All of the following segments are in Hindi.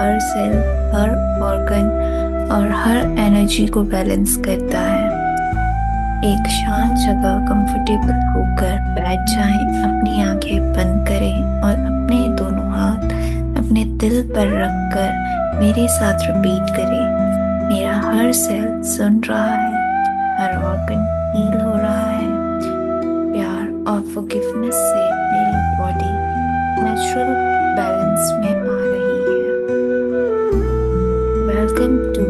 हर सेल, हर ऑर्गन और हर एनर्जी को बैलेंस करता है। एक शांत जगह कंफर्टेबल होकर बैठ जाएं, अपनी आंखें बंद करें और अपने दोनों हाथ अपने दिल पर रखकर मेरे साथ रिपीट करें। मेरा हर सेल सुन रहा है, हर ऑर्गन हील हो रहा है। प्यार और फॉरगिवनेस से मेरी बॉडी नेचुरल बैलेंस में आ रही है। वेलकम टू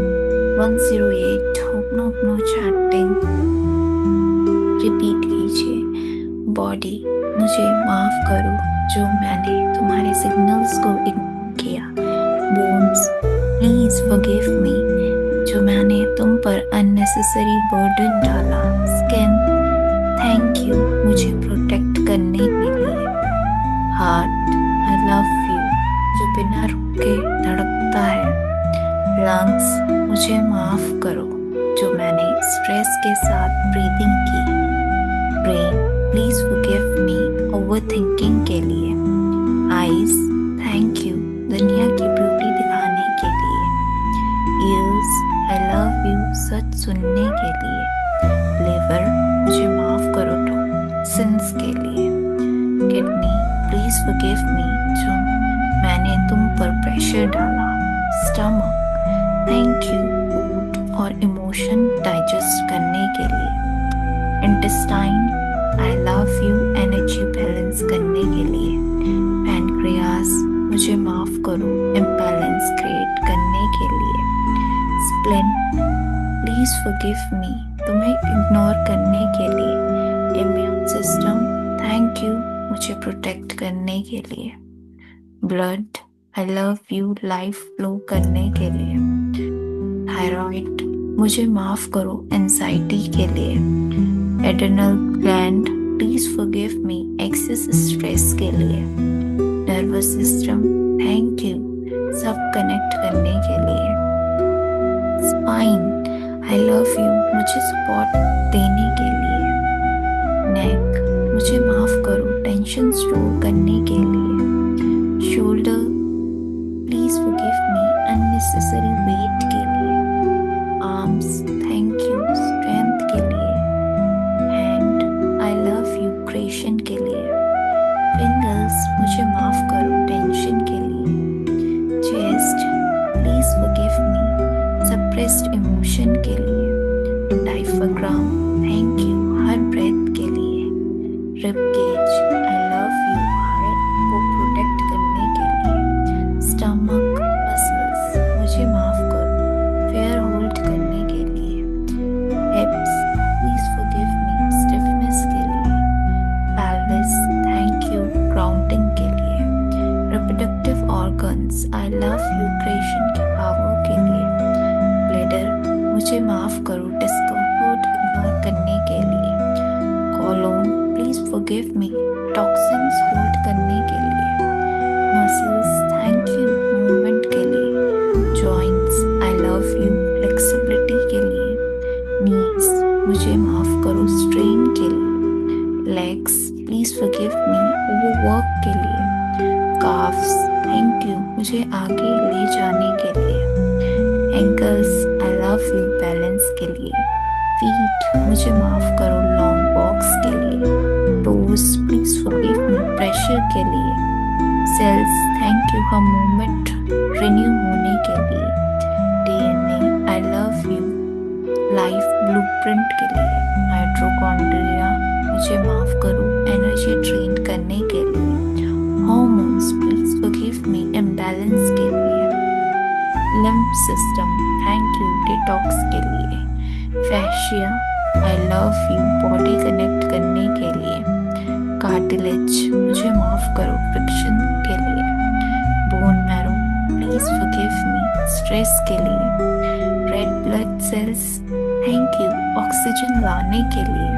108 होपनो चैंटिंग। रिपीट कीजिए, बॉडी मुझे माफ करो जो मैंने तुम्हारे सिग्नल्स को इग्नोर किया। बोन्स प्लीज फॉरगिव मी जो मैंने तुम पर अननेसेसरी बर्डन डाला। स्किन थैंक यू मुझे प्रोटेक्ट करने के लिए। हार्ट आई लव यू जो बिना रुके धड़कता है। लंग्स मुझे माफ करो जो मैंने स्ट्रेस के साथ ब्रीदिंग की। Brain please forgive me overthinking के लिए। आईज थैंक यू दुनिया की ब्यूटी दिखाने के लिए। Years I love you such सुनने के लिए। लिवर मुझे माफ करो टॉक्सिन्स के लिए। किडनी प्लीज फॉरगिव मी जो मैंने तुम पर प्रेशर डाला। स्टमक थैंक यू फूड और इमोशन डाइजेस्ट करने के लिए। Intestine I love you energy balance करने के लिए। पैनक्रियास मुझे माफ करो इम्बैलेंस क्रिएट करने के लिए। स्प्लिन प्लीज फॉरगिव मी तुम्हें इग्नोर करने के लिए। इम्यून सिस्टम थैंक यू मुझे प्रोटेक्ट करने के लिए। Blood I love you life flow करने के लिए। थायराइड मुझे माफ करो एंजाइटी के लिए। Adrenal gland please forgive me excess stress के लिए। नर्वस सिस्टम थैंक यू सब कनेक्ट करने के लिए। स्पाइन आई लव यू मुझे सपोर्ट देने के लिए। नेक मुझे माफ करो टेंशन स्टोर करने के लिए। Shoulder please forgive me unnecessary weight के लिए। आर्म्स थैंक यू स्ट्रेंथ के लिए। Hand I love you creation के लिए। फिंगर्स मुझे माफ करो टेंशन के लिए। Chest please forgive me suppressed emotion के लिए। डायफ्राम थैंक यू हर ब्रेथ के लिए। Ribcage I love you heart को प्रोटेक्ट करने के लिए। स्टमक मसल्स मुझे माफ करो फेयर होल्ड करने के लिए। हिप्स प्लीज फॉरगिव मी स्टिफनेस के लिए। पेल्विस थैंक यू ग्राउंडिंग के लिए। Reproductive organs I love you creation की पावर के लिए। ब्लैडर मुझे माफ करो डिस्कम्फर्ट इग्नोर करने के लिए। Colon please forgive me toxins hold करने के लिए। मसल्स थैंक यू मूवमेंट के लिए। Joints I love you flexibility के लिए। नीज मुझे माफ करो स्ट्रेन के लिए। Legs please forgive me overwork के लिए। काफ्स थैंक यू मुझे आगे ले जाने के लिए। Ankles I love you balance के लिए। फीट मुझे माफ करो लॉन्ग वॉक्स के लिए। Toes please forgive me pressure के लिए। सेल्स थैंक यू हर मूवमेंट रिन्यू होने के लिए। DNA I love you life blueprint के लिए। माइटोकॉन्ड्रिया मुझे माफ करो एनर्जी ड्रेन करने के लिए। Hormones please forgive me imbalance के लिए। Lymph system thank you detox के लिए। Fascia I love you body connect करने के लिए। कार्टिलेज मुझे माफ करो फ्रिक्शन के लिए। Bone marrow please forgive me stress के लिए। Red blood cells thank you oxygen लाने के लिए।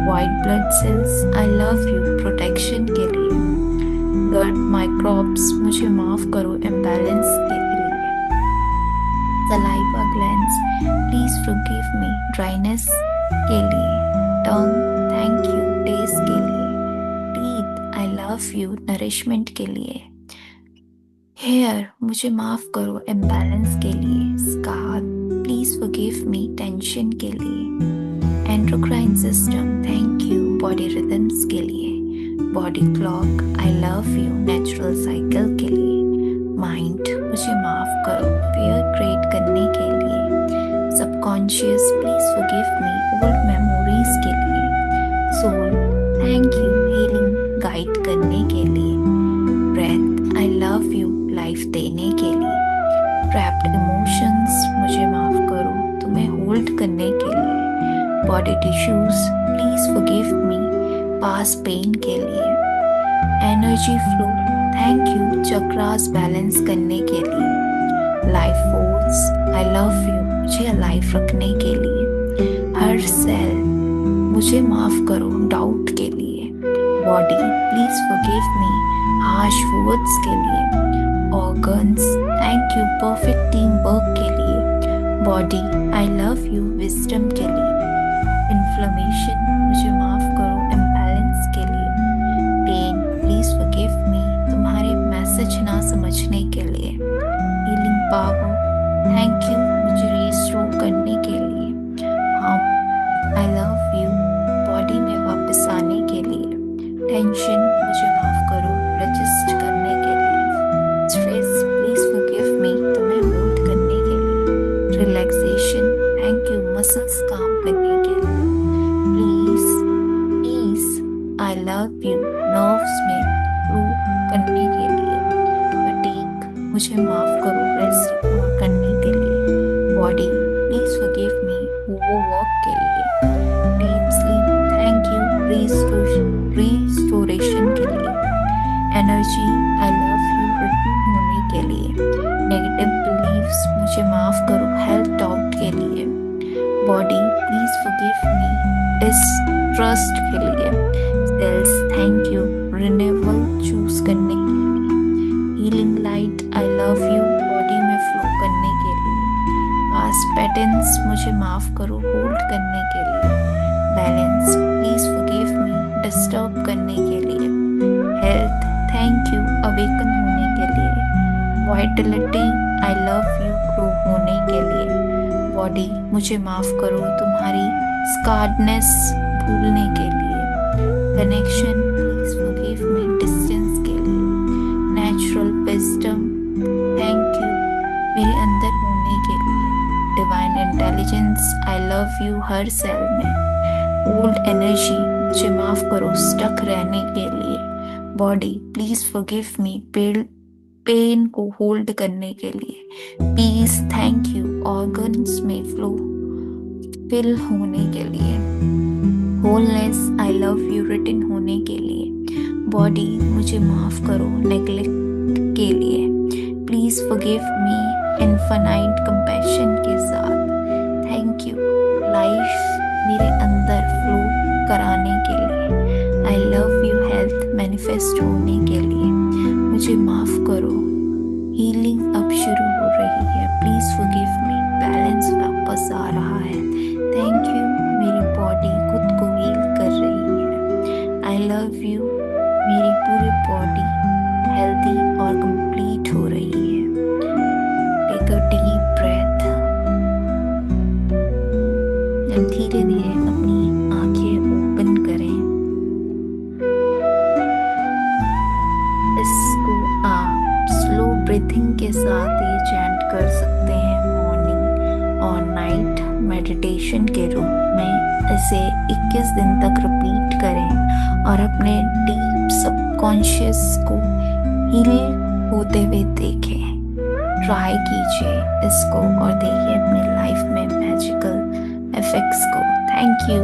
White blood cells I love you protection के लिए। गट माइक्रोब्स मुझे माफ करो इम्बैलेंस के लिए। Saliva glands please forgive me dryness के लिए। टंग थैंक यू टेस्ट के लिए। Teeth I love you nourishment के लिए। हेयर मुझे माफ करो इम्बैलेंस के लिए। Scalp please forgive me tension के लिए। Endocrine system thank you body rhythms के लिए। Body clock I love you natural cycle के लिए। माइंड मुझे माफ करो फियर क्रिएट करने के लिए। Subconscious please forgive me old memories के लिए। Soul thank you healing guide करने के लिए। Breath I love you life देने के लिए। ट्रैप्ड इमोशंस मुझे माफ करो तुम्हें होल्ड करने के लिए। Body tissues please forgive me past pain के लिए। Energy flow thank you chakras balance करने के लिए। Life force I love you मुझे अलाइव रखने के लिए। हर सेल मुझे माफ करो डाउट के लिए। Body please forgive me harsh words के लिए। Organs thank you perfect team work के लिए। Body I love you wisdom के लिए। इन्फ्लेमेशन मुझे माफ करो इम्बैलेंस के लिए। पेन प्लीज फॉरगिव मी तुम्हारे मैसेज ना समझने के लिए। हीलिंग पावर थैंक यू मुझे रिस्टोर करने के लिए। आई लव यू बॉडी में वापस आने के लिए। टेंशन मुझे माफ करो रजिस्ट करने के लिए। स्ट्रेस प्लीज फॉरगिव मी तुम्हें होल्ड करने के लिए। रिलैक्सेशन थैंक यू मसल्स काम करने के लिए। Please peace I love you nerves में फ्लो करने के लिए। फटीग मुझे माफ करो रेस्ट करने के लिए। Body please forgive me overwork के लिए। Deep sleep thank you restoration के लिए। Energy I love you return होने के लिए। नेगेटिव बिलीव्स मुझे माफ करो हेल्थ डाउट के लिए। Body please forgive me distrust के लिए। Cells thank you renewal choose करने के लिए। Healing light I love you body में फ्लो करने के लिए। पास्ट पैटर्न्स मुझे माफ करो होल्ड करने के लिए। Balance please forgive me disturb करने के लिए। हेल्थ थैंक यू अवेकन होने के लिए। Vitality I love you grow होने के लिए। बॉडी मुझे माफ करो तुम्हारी स्कार्डनेस भूलने के लिए। Connection please forgive me distance के लिए। नेचुरल विजडम थैंक यू मेरे अंदर होने के लिए। Divine intelligence I love you हर सेल में। ओल्ड एनर्जी मुझे माफ करो स्टक रहने के लिए। Body please forgive me pain को होल्ड करने के लिए। पीस थैंक यू ऑर्गन्स में फ्लो फिल होने के लिए। Wholeness I love you return होने के लिए। बॉडी मुझे माफ करो नेग्लेक्ट के लिए। Please forgive me infinite compassion के साथ। थैंक यू लाइफ मेरे अंदर फ्लो कराने के लिए। आई लव यू हेल्थ मैनिफेस्ट होने के लिए। मुझे माफ करो हीलिंग अब शुरू हो रही है। प्लीज फॉरगिव मी बैलेंस वापस आ रहा है। थैंक यू मेरी बॉडी खुद को हील कर रही है। आई लव यू मेरी पूरी बॉडी हेल्दी और कंप्लीट हो रही है। Take a deep breath. धीरे धीरे अपनी आंखें ओपन करें। इसको आप स्लो ब्रीथिंग के साथ ही चैंट कर सकते हैं मॉर्निंग और नाइट मेडिटेशन के रूप में। इसे 21 दिन तक रिपीट करें और अपने डीप सबकॉन्शियस को हील होते हुए देखें। ट्राई कीजिए इसको और देखिए अपनी लाइफ में मैजिकल इफेक्ट्स को। Thank you.